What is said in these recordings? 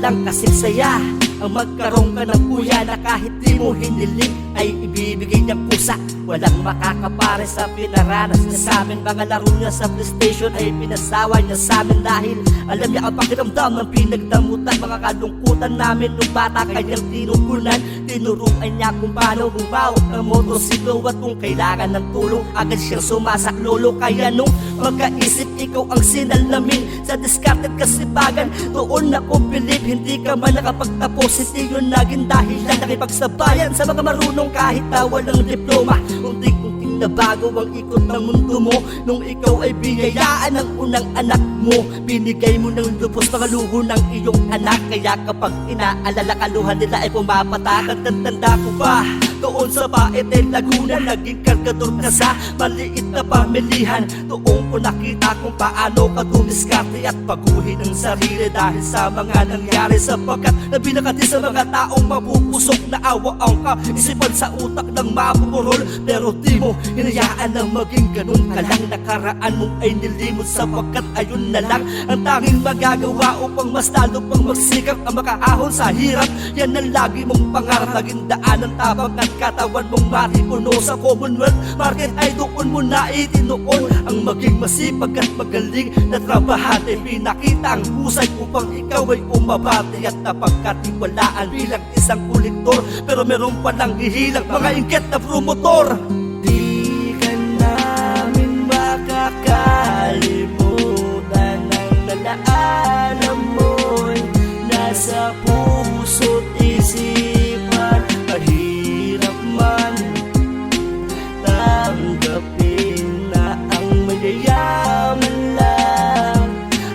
walang kasing saya ang magkaroon ka ng kuya na kahit di mo hiniling ay ibibigay niyang kusa. Walang makakapare sa pinaranas niya sa amin. Mga laro niya sa PlayStation ay pinasawa niya sa amin dahil alam niya ang pakiramdam ng pinagdamutan. Mga kalungkutan namin nung bata kanyang tinugunan. Tinuruan niya kung paano humawak ng motorsiklo at kung kailangan ng tulong agad siyang sumasaklolo. Kaya nung magkaisip ikaw ang sinalamin sa discarded kasipagan, doon ako believe hindi ka man nakapagtapos. Hindi yun naging dahilan nakipagsabayan sa mga marunong kahit na walang diploma. Unting-unting na bago ang ikot ng mundo mo nung ikaw ay binayaan ng unang anak mo. Binigay mo ng lubos mga luho ng iyong anak. Kaya kapag inaalala kaluhan nila ay pumapatak. Tanda ko pa doon sa Paete, Laguna, naging kargador ka sa maliit na pamilihan. Doon ko nakita kung paano ka dumiskarte at baguhin ang sarili dahil sa mga nangyari. Sapagkat nabinakati sa mga taong mapupusok na awaan ka, isipan sa utak ng mapupurol. Pero di mo hinayaan na maging ganun ka lang. Nakaraan mong ay nilimot sapagkat ayun na lang ang tanging magagawa upang mas lalo pang magsikap ang makaahon sa hirap. Yan ang lagi mong pangarap, naging daan ng tabang at katawan mong matipuno sa Commonwealth Market ay doon mo na itinuon ang maging masipag at magaling na trabahante. Pinakita ang husay upang ikaw ay umabate at napagkatiwalaan bilang isang kolektor. Pero meron palang hihilang mga inggit na promotor. Di ka namin makakalimutan ang nalaanan mo'y nasa puso't isipan. Mahirap man tanggapin na ang mayayaman lang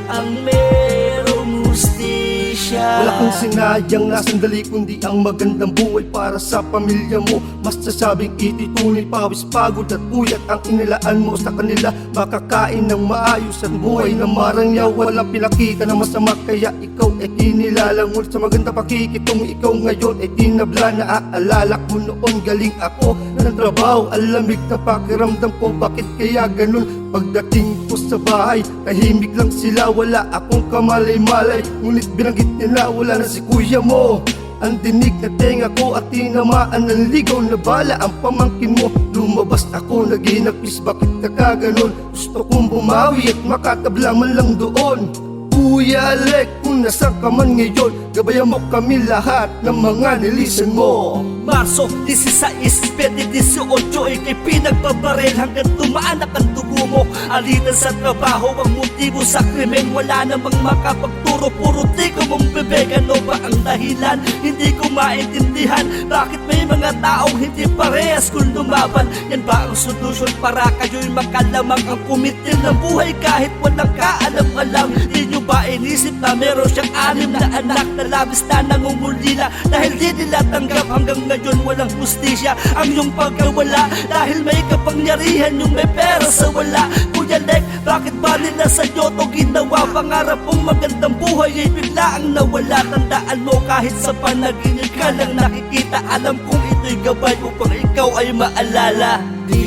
ang merong hustisya. Wala kang sinayang na sandali kundi ang magandang buhay para sa pamilya mo. Mas sasabing ititunay pawis, pagod at puyat ang inilaan mo sa kanila. Makakain ng maayos at buhay na marangyaw. Walang pinakita na masama kaya ikaw ay kinilalangon sa maganda pakikitong ikaw ngayon ay tinabla. Naaalala ko noon galing ako ng trabaho, alamig na pakiramdam ko. Bakit kaya ganun? Pagdating ko sa bahay, tahimik lang sila, wala akong kamalay-malay. Ngunit binanggit nila wala na si kuya mo. Ang dinig na tenga ko at tinamaan ng ligaw na bala ang pamangkin mo. Lumabas ako naghinapis, bakit nakaganon? Gusto kong bumawi at makatabla man lang doon. Kuya Alec, kung nasan ka man ngayon, gabayan mo kami lahat ng mga nilisan mo. Marso 16, 2018 ikay pinagbabaril hanggang tumaanak ang dugo mo. Alitan sa trabaho ang motibo sa krimen. Wala namang makapagturo, puro tiko mong bebek. Ano ba ang dahilan? Hindi ko maintindihan. Bakit may mga taong hindi parehas kung lumaban? Yan ba ang solusyon para kayo'y makalamang ang kumitil ng buhay kahit walang kaalam-alam? Di nyo ba inisip na meron siyang 6 na anak na labis na nangungulila dahil di nila tanggap hanggang ngayon walang justisya ang iyong pagkawala dahil may kapangyarihan yung may pera sa wala. Kuya Lek, bakit ba nila sa iyo to ginawa? Pangarap mong magandang buhay ay bigla ang nawala. Tandaan mo kahit sa panaginip ka lang nakikita, alam kong ito'y gabay upang ikaw ay maalala. Di